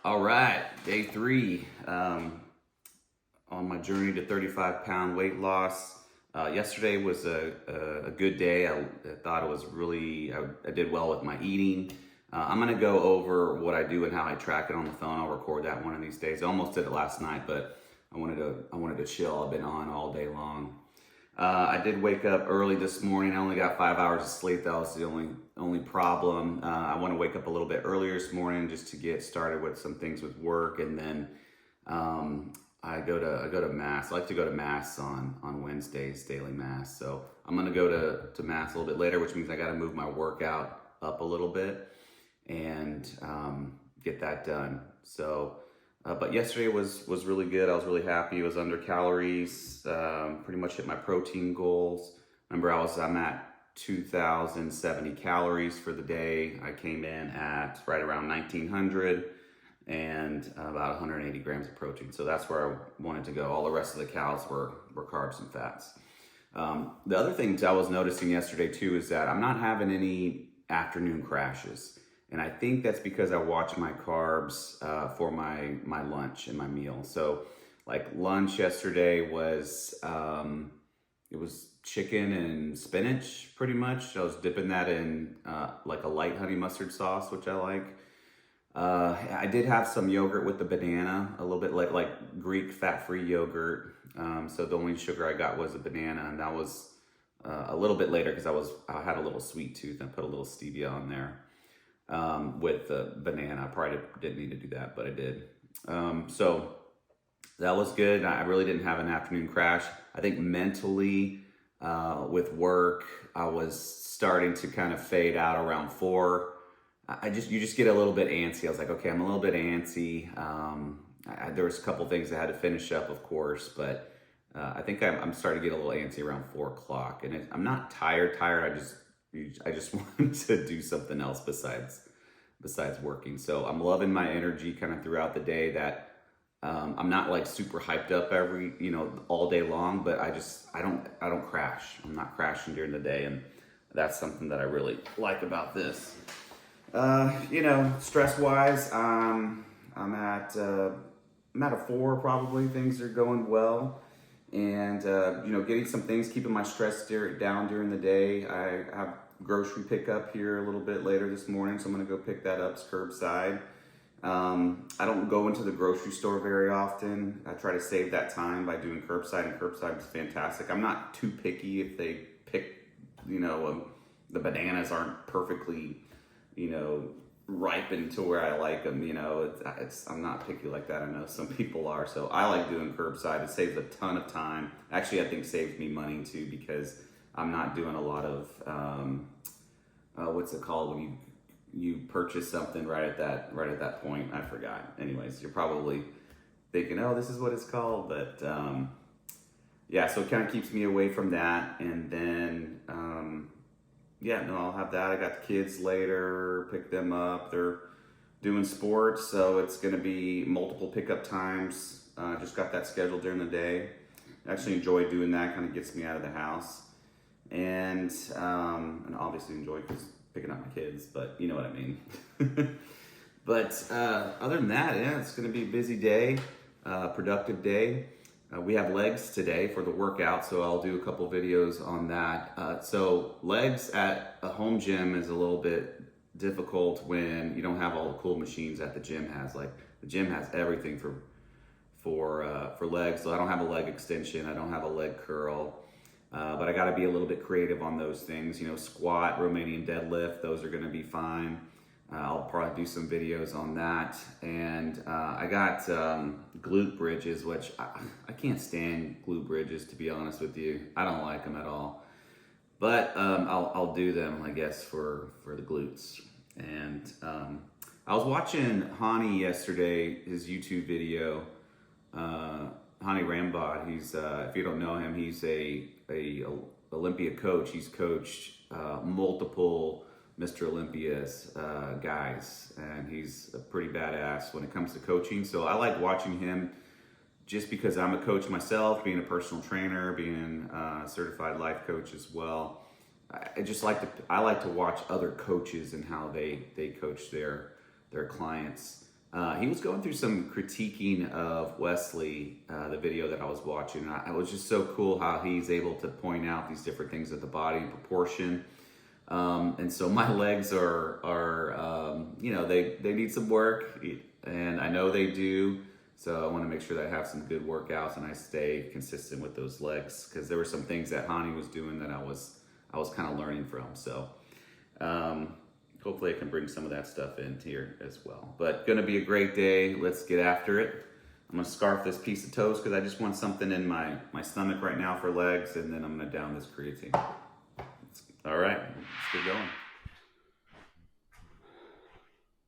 All right, day three on my journey to 35-pound weight loss. Yesterday was a good day. I thought it was really, I did well with my eating. I'm gonna go over what I do and how I track it on the phone. I'll record that one of these days. I almost did it last night, but I wanted to chill. I've been on all day long. I did wake up early this morning. I only got 5 hours of sleep. That was the only problem. I want to wake up a little bit earlier this morning just to get started with some things with work, and then I go to mass. I like to go to mass on Wednesdays, daily mass. So I'm gonna go to mass a little bit later, which means I got to move my workout up a little bit and get that done. So. But yesterday was really good. I was really happy. It was under calories. Pretty much hit my protein goals. Remember, I'm at 2,070 calories for the day. I came in at right around 1,900 and about 180 grams of protein. So that's where I wanted to go. All the rest of the calories were carbs and fats. The other things I was noticing yesterday too is that I'm not having any afternoon crashes. And I think that's because I watch my carbs for my lunch and my meal. So like lunch yesterday was, it was chicken and spinach pretty much. I was dipping that in like a light honey mustard sauce, which I like. I did have some yogurt with the banana, a little bit like Greek fat-free yogurt. So the only sugar I got was a banana, and that was a little bit later because I had a little sweet tooth and put a little stevia on there. With the banana. I probably didn't need to do that, but I did. So that was good. I really didn't have an afternoon crash. I think mentally, with work, I was starting to kind of fade out around 4. You just get a little bit antsy. I was like, okay, I'm a little bit antsy. There was a couple things I had to finish up, of course, but I think I'm starting to get a little antsy around 4 o'clock. And I'm not tired. I just wanted to do something else besides working. So I'm loving my energy kind of throughout the day. That I'm not like super hyped up all day long, but I don't crash. I'm not crashing during the day, and that's something that I really like about this. Stress wise, I'm at a 4 probably. Things are going well. And, getting some things, keeping my stress down during the day. I have grocery pickup here a little bit later this morning, so I'm going to go pick that up. It's curbside. I don't go into the grocery store very often. I try to save that time by doing curbside, and curbside is fantastic. I'm not too picky if they pick, the bananas aren't perfectly, ripened to where I like them. I'm not picky like that. I know some people are, so I like doing curbside. It saves a ton of time. Actually, I think saves me money too, because I'm not doing a lot of what's it called when you purchase something right at that point. I forgot. Anyways, you're probably thinking, oh, this is what it's called, but so it kind of keeps me away from that. And then I'll have that. I got the kids later, pick them up. They're doing sports, so it's going to be multiple pickup times. Just got that scheduled during the day. I actually enjoy doing that. Kind of gets me out of the house. And obviously enjoy picking up my kids, but you know what I mean. But other than that, it's going to be a busy day, productive day. We have legs today for the workout, so I'll do a couple videos on that. So legs at a home gym is a little bit difficult when you don't have all the cool machines that the gym has. Like the gym has everything for legs. So I don't have a leg extension. I don't have a leg curl. But I got to be a little bit creative on those things. Squat, Romanian deadlift, those are going to be fine. I'll probably do some videos on that. And I got glute bridges, which I can't stand glute bridges, to be honest with you. I don't like them at all. But I'll do them, I guess, for the glutes. And I was watching Hani yesterday, his YouTube video. Hani Rambod, he's if you don't know him, he's a Olympia coach. He's coached multiple Mr. Olympia's guys, and he's a pretty badass when it comes to coaching. So I like watching him just because I'm a coach myself, being a personal trainer, being a certified life coach as well. I like to watch other coaches and how they coach their clients. He was going through some critiquing of Wesley, the video that I was watching. And it was just so cool how he's able to point out these different things of the body and proportion. And so my legs are you know, they need some work, and I know they do. So I want to make sure that I have some good workouts and I stay consistent with those legs, because there were some things that Hani was doing that I was kind of learning from. So hopefully I can bring some of that stuff in here as well. But gonna be a great day. Let's get after it. I'm gonna scarf this piece of toast because I just want something in my stomach right now for legs, and then I'm gonna down this creatine. All right, let's get going.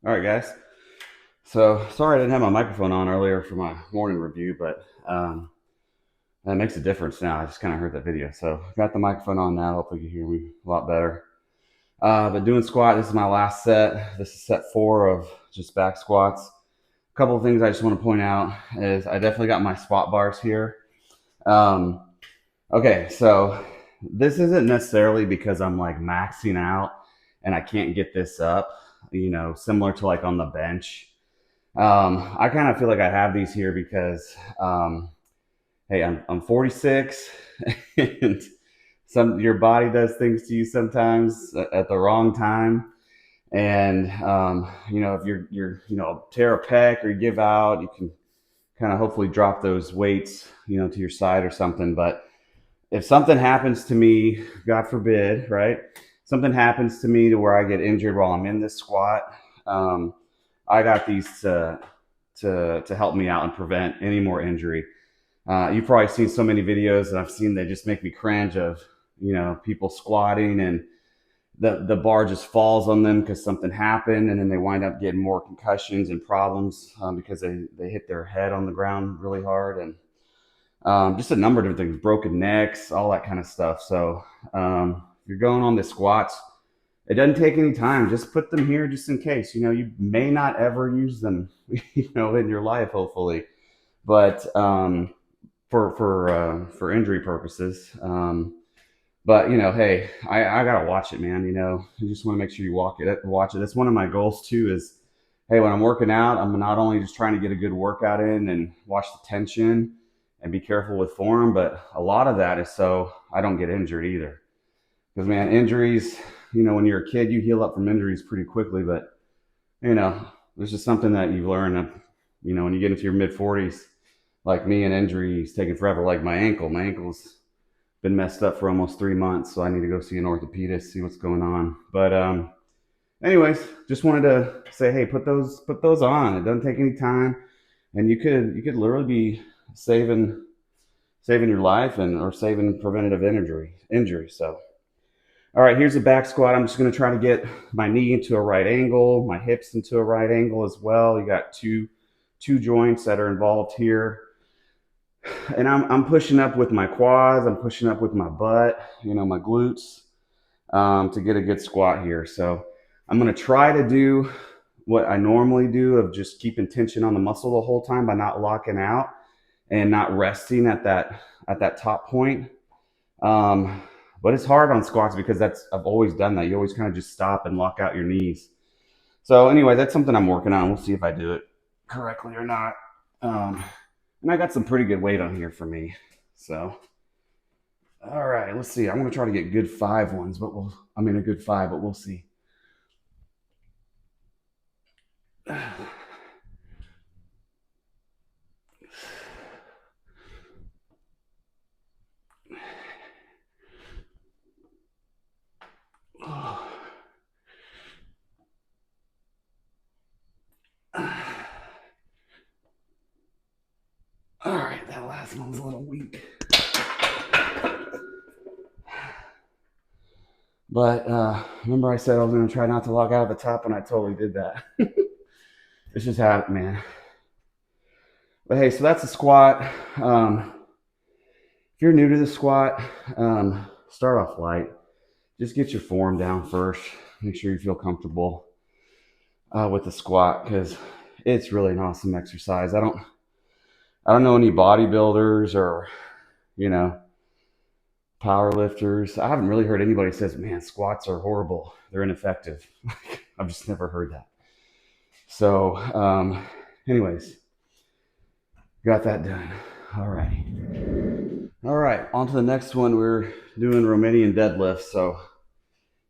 All right, guys. So sorry I didn't have my microphone on earlier for my morning review, but that makes a difference now. I just kind of heard that video. So got the microphone on now. Hopefully you can hear me a lot better. But doing squat, this is my last set. This is set 4 of just back squats. A couple of things I just want to point out is I definitely got my squat bars here. Okay, so this isn't necessarily because I'm like maxing out and I can't get this up, you know, similar to like on the bench. I kind of feel like I have these here because, hey, I'm 46 and your body does things to you sometimes at the wrong time. And, you know, if you're, you know, tear a pec or you give out, you can kind of hopefully drop those weights, you know, to your side or something. But if something happens to me, God forbid, right? Something happens to me to where I get injured while I'm in this squat. I got these to help me out and prevent any more injury. You've probably seen so many videos that I've seen that just make me cringe of, you know, people squatting and the bar just falls on them because something happened, and then they wind up getting more concussions and problems because they hit their head on the ground really hard, and just a number of different things, broken necks, all that kind of stuff. So if you're going on the squats, it doesn't take any time. Just put them here just in case. You know, you may not ever use them, you know, in your life, hopefully, but for injury purposes. But you know, hey, I gotta watch it, man. You know, you just want to make sure you watch it. That's one of my goals too. Is hey, when I'm working out, I'm not only just trying to get a good workout in and watch the tension and be careful with form, but a lot of that is so I don't get injured either. Because man, injuries, you know, when you're a kid, you heal up from injuries pretty quickly, but you know, there's just something that you learn, you know, when you get into your mid 40s, like me, an injury is taking forever. Like my ankle's been messed up for almost 3 months, so I need to go see an orthopedist, see what's going on. But anyways, just wanted to say, hey, put those on. It doesn't take any time, and you could literally be saving your life or saving preventative injury. So all right, here's a back squat. I'm just going to try to get my knee into a right angle, my hips into a right angle as well. You got two joints that are involved here. And I'm pushing up with my quads. I'm pushing up with my butt, you know, my glutes, to get a good squat here. So I'm going to try to do what I normally do of just keeping tension on the muscle the whole time by not locking out and not resting at that top point. But it's hard on squats because I've always done that. You always kind of just stop and lock out your knees. So anyway, that's something I'm working on. We'll see if I do it correctly or not. And I got some pretty good weight on here for me. So, all right, let's see. I'm going to try to get good 5 ones, but a good 5, but we'll see. All right, that last one's a little weak. But remember I said I was going to try not to log out at the top, and I totally did that. It's just how, man. But hey, so that's a squat. If you're new to the squat, start off light. Just get your form down first. Make sure you feel comfortable with the squat, because it's really an awesome exercise. I don't know any bodybuilders or, you know, power lifters. I haven't really heard anybody says, man, squats are horrible, they're ineffective. I've just never heard that. So anyways, got that done. All right. All right, on to the next one. We're doing Romanian deadlifts. So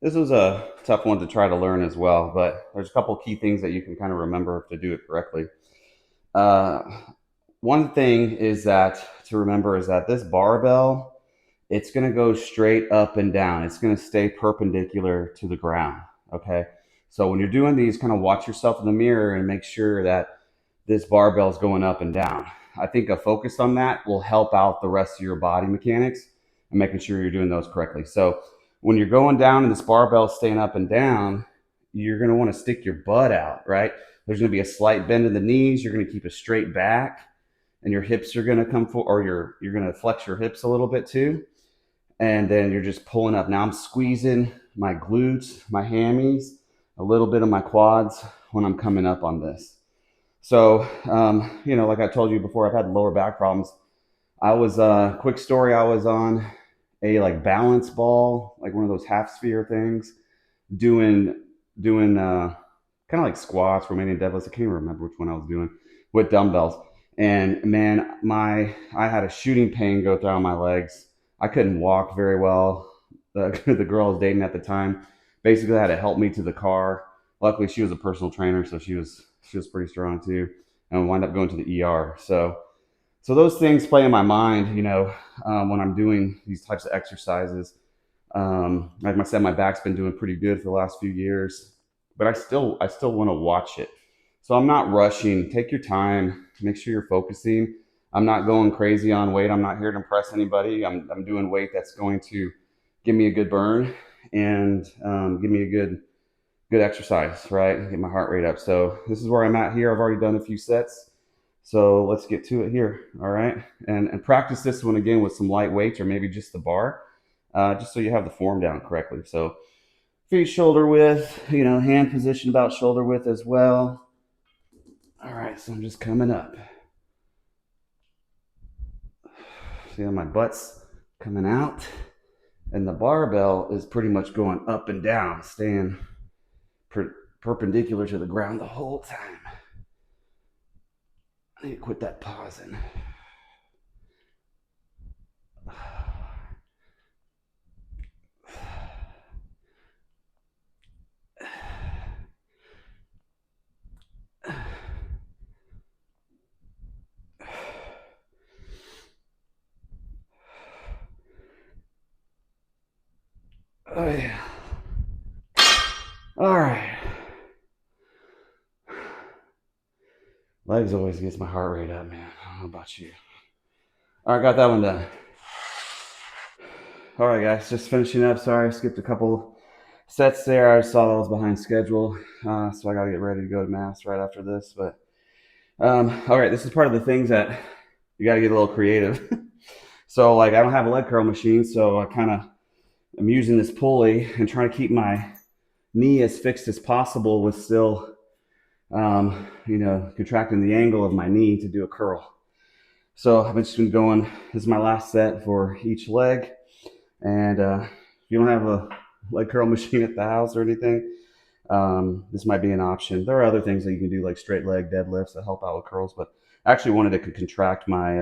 this was a tough one to try to learn as well, but there's a couple key things that you can kind of remember to do it correctly. Uh, One thing is that to remember is that this barbell, it's going to go straight up and down. It's going to stay perpendicular to the ground. Okay. So when you're doing these, kind of watch yourself in the mirror and make sure that this barbell is going up and down. I think a focus on that will help out the rest of your body mechanics and making sure you're doing those correctly. So when you're going down and this barbell is staying up and down, you're going to want to stick your butt out, right? There's going to be a slight bend in the knees. You're going to keep a straight back, and your hips are going to come forward, or you're going to flex your hips a little bit too. And then you're just pulling up. Now I'm squeezing my glutes, my hammies, a little bit of my quads when I'm coming up on this. So, like I told you before, I've had lower back problems. I was, quick story, I was on a like balance ball, like one of those half sphere things, doing kind of like squats, Romanian deadlifts. I can't even remember which one I was doing with dumbbells. And man, I had a shooting pain go down my legs. I couldn't walk very well. The girl I was dating at the time basically had to help me to the car. Luckily, she was a personal trainer, so she was pretty strong too, and we wound up going to the ER. So those things play in my mind, when I'm doing these types of exercises. Like I said, my back's been doing pretty good for the last few years, but I still want to watch it. So I'm not rushing. Take your time. Make sure you're focusing. I'm not going crazy on weight. I'm not here to impress anybody. I'm doing weight that's going to give me a good burn and give me a good exercise, right? Get my heart rate up. So this is where I'm at here. I've already done a few sets. So let's get to it here. All right. And practice this one again with some light weights or maybe just the bar, just so you have the form down correctly. So feet shoulder width, hand position about shoulder width as well. All right. So I'm just coming up. See how my butt's coming out? And the barbell is pretty much going up and down, staying perpendicular to the ground the whole time. I need to quit that pausing. Oh yeah. All right. Legs always gets my heart rate up, man. I don't know about you. All right, got that one done. All right, guys, just finishing up. Sorry, I skipped a couple sets there. I saw I was behind schedule, so I got to get ready to go to mass right after this. But all right, this is part of the things that you got to get a little creative. So, like, I don't have a leg curl machine, so I'm using this pulley and trying to keep my knee as fixed as possible with still, contracting the angle of my knee to do a curl. So I've just been going. This is my last set for each leg. And if you don't have a leg curl machine at the house or anything, this might be an option. There are other things that you can do, like straight leg deadlifts that help out with curls. But I actually wanted to contract my,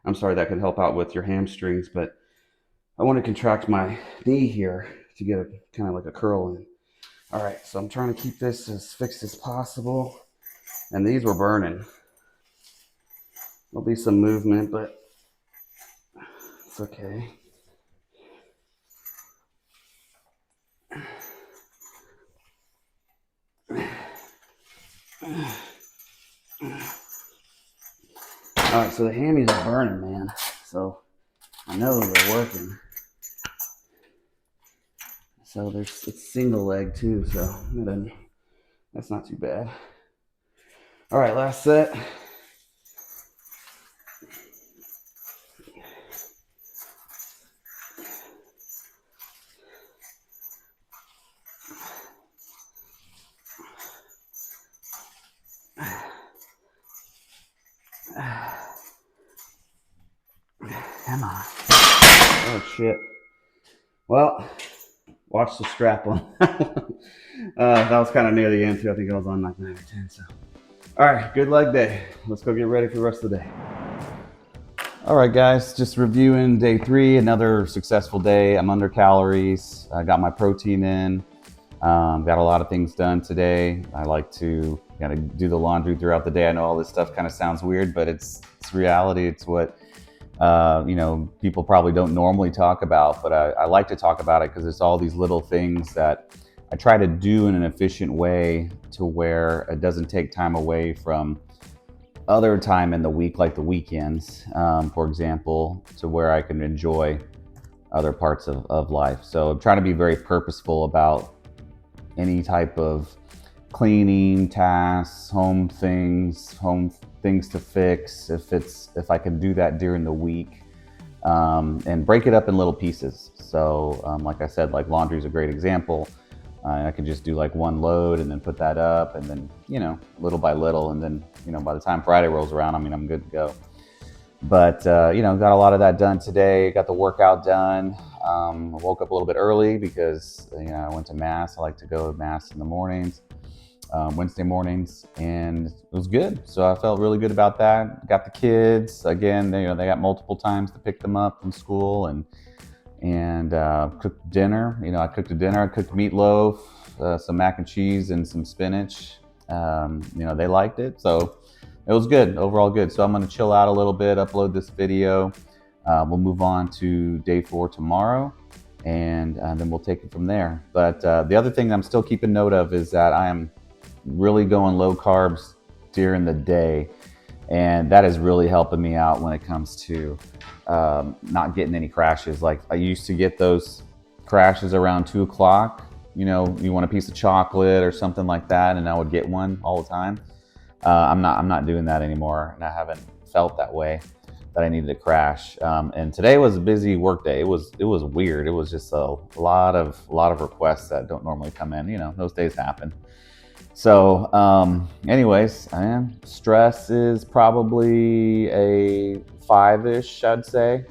that could help out with your hamstrings. But I want to contract my knee here to get a kind of like a curl in. All right, so I'm trying to keep this as fixed as possible. And these were burning. There'll be some movement, but it's okay. All right, so the hammies are burning, man. So I know they're working. So it's single leg too, so then that's not too bad. All right, last set. Come on. Oh shit. Well, watch the strap on. That was kind of near the end too. I think I was on like 9 or 10. So All right, good leg day. Let's go get ready for the rest of the day. All right, guys, just reviewing day 3, another successful day. I'm under calories. I got my protein in. Got a lot of things done today. I like to kind of do the laundry throughout the day. I know all this stuff kind of sounds weird, but it's reality. It's what people probably don't normally talk about, but I like to talk about it because it's all these little things that I try to do in an efficient way to where it doesn't take time away from other time in the week, like the weekends, for example, to where I can enjoy other parts of life. So I'm trying to be very purposeful about any type of cleaning tasks, home things to fix. If I can do that during the week, and break it up in little pieces. So like I said, like laundry is a great example. I can just do like one load and then put that up, and then little by little, and then by the time Friday rolls around, I'm good to go. But got a lot of that done today. Got the workout done. I woke up a little bit early because I went to mass. I like to go to mass in the mornings, Wednesday mornings, and it was good. So I felt really good about that. Got the kids again. They got multiple times to pick them up from school, and cooked dinner. I cooked a dinner. I cooked meatloaf, some mac and cheese, and some spinach. They liked it, so it was good. Overall good. So I'm going to chill out a little bit, upload this video. We'll move on to day 4 tomorrow, and then we'll take it from there. But the other thing I'm still keeping note of is that I am really going low carbs during the day, and that is really helping me out when it comes to not getting any crashes. Like I used to get those crashes around 2 o'clock. You want a piece of chocolate or something like that, and I would get one all the time. I'm not doing that anymore, and I haven't felt that way that I needed to crash. And today was a busy work day. It was weird. It was just a lot of requests that don't normally come in. Those days happen. So anyways, stress is probably a 5-ish, I'd say,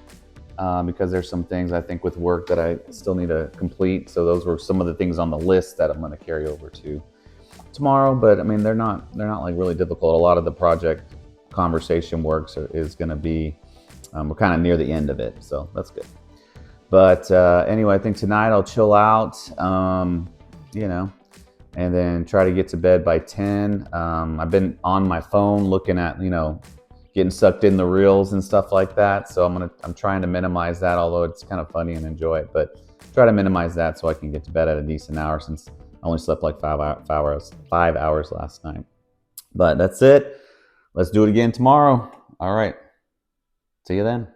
because there's some things I think with work that I still need to complete. So those were some of the things on the list that I'm going to carry over to tomorrow. But they're not like really difficult. A lot of the project conversation works is going to be, we're kind of near the end of it, so that's good. But anyway, I think tonight I'll chill out, and then try to get to bed by 10. I've been on my phone looking at, getting sucked in the reels and stuff like that. So I'm trying to minimize that, although it's kind of funny and enjoy it, but try to minimize that so I can get to bed at a decent hour, since I only slept like 5 hours last night. But that's it. Let's do it again tomorrow. All right. See you then.